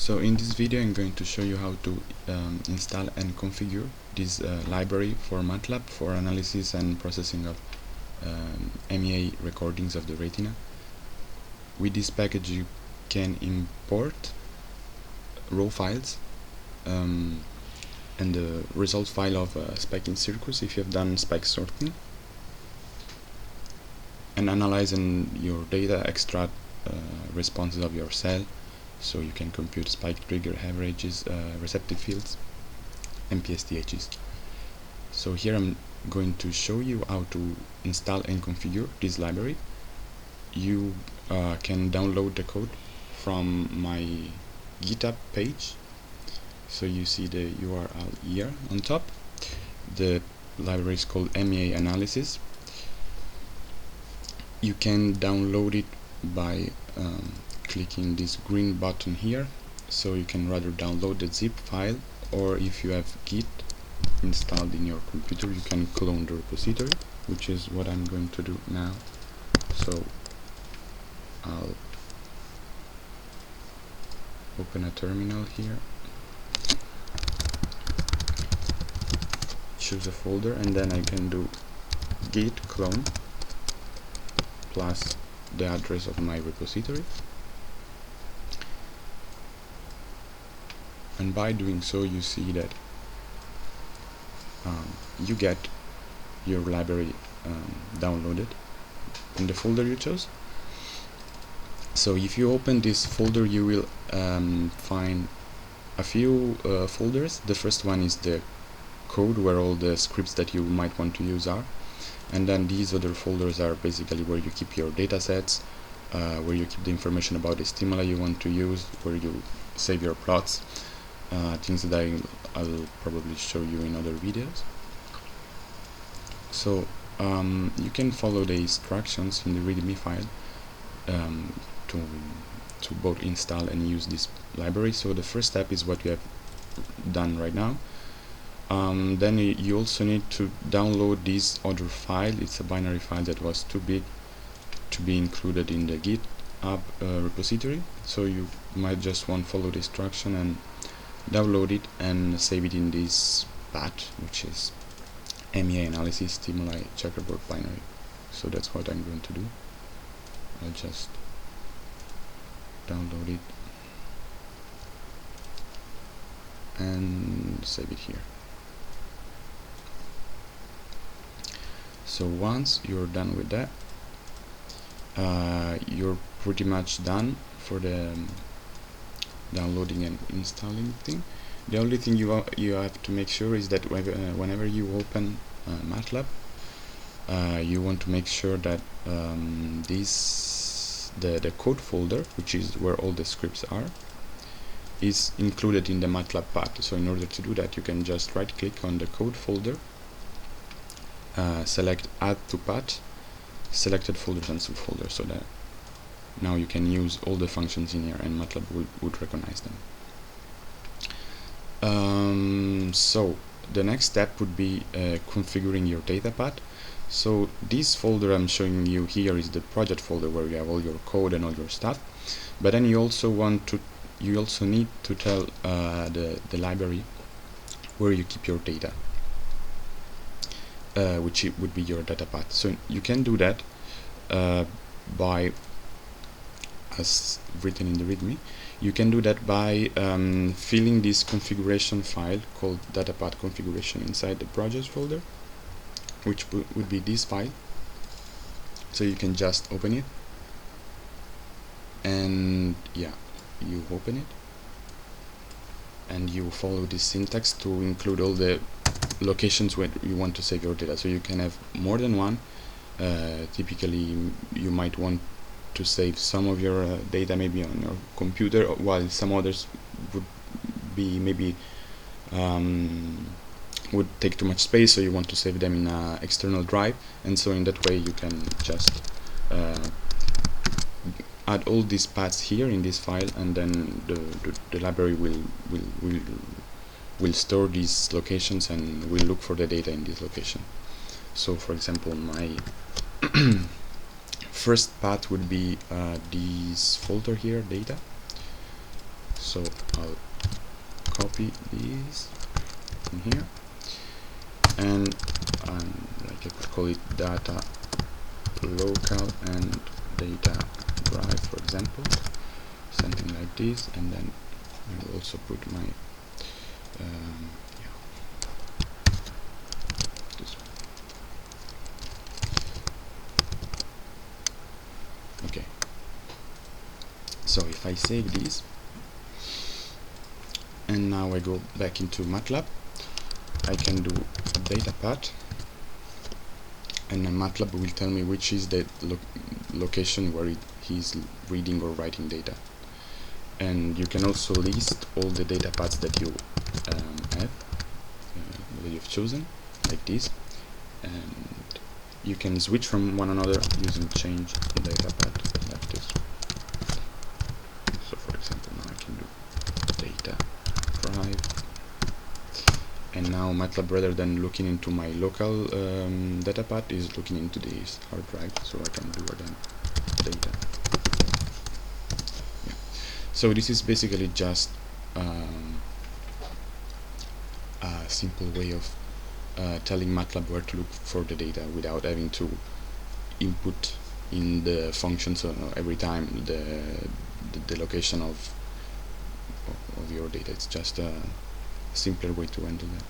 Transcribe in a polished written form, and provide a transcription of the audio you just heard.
So in this video I'm going to show you how to install and configure this library for MATLAB for analysis and processing of MEA recordings of the retina. With this package you can import raw files and the result file of spiking circuits if you have done spike sorting, and analyzing your data, extract responses of your cell, so you can compute spike trigger averages, receptive fields, and PSTHs. So here I'm going to show you how to install and configure this library. You can download the code from my GitHub page. So you see the URL here on top. The library is called MEA analysis. You can download it by clicking this green button here, so you can rather download the zip file, or if you have Git installed in your computer you can clone the repository, which is what I'm going to do now. So I'll open a terminal here, choose a folder, and then I can do git clone plus the address of my repository, and by doing so you see that you get your library downloaded in the folder you chose. So if you open this folder you will find a few folders. The first one is the code where all the scripts that you might want to use are, and then these other folders are basically where you keep your data sets, where you keep the information about the stimuli you want to use, where you save your plots, things that I'll probably show you in other videos. So you can follow the instructions in the readme file to both install and use this library. So the first step is what we have done right now. Then you also need to download this other file. It's a binary file that was too big to be included in the GitHub repository, so you might just want to follow the instruction and download it and save it in this path, which is MEA analysis stimuli checkerboard binary. So that's what I'm going to do. I'll just download it and save it here. So once you're done with that, you're pretty much done for the downloading and installing thing. The only thing you have to make sure is that whenever you open MATLAB, you want to make sure that the code folder, which is where all the scripts are, is included in the MATLAB path. So in order to do that, you can just right click on the code folder, select add to path, selected folders and subfolders, so that now you can use all the functions in here and MATLAB would recognize them. So the next step would be configuring your data path. So this folder I'm showing you here is the project folder where you have all your code and all your stuff, but then you also need to tell the library where you keep your data, which would be your data path. So you can do that by, as written in the readme, you can do that by filling this configuration file called data path configuration inside the project folder, which would be this file. So you can just open it, and yeah, you open it and you follow this syntax to include all the locations where you want to save your data. So you can have more than one. Typically you might want to save some of your data maybe on your computer, while some others would be maybe would take too much space, so you want to save them in an external drive, and so in that way you can just add all these paths here in this file, and then the library will store these locations and will look for the data in this location. So for example, my first path would be this folder here, data. So I'll copy these in here, and like I could call it data local and data drive, for example, something like this, and then I will also put my this one. Okay, so if I save this and now I go back into MATLAB, I can do a data path, and then MATLAB will tell me which is the location where he's reading or writing data. And you can also list all the data paths that you have, that you've chosen, like this, and you can switch from one another using change data path like this. So for example, now I can do data drive, and now MATLAB, rather than looking into my local data path, is looking into this hard drive, so I can do again data. Yeah. So this is basically just a simple way of telling MATLAB where to look for the data without having to input in the functions every time the location of your data. It's just a simpler way to handle that.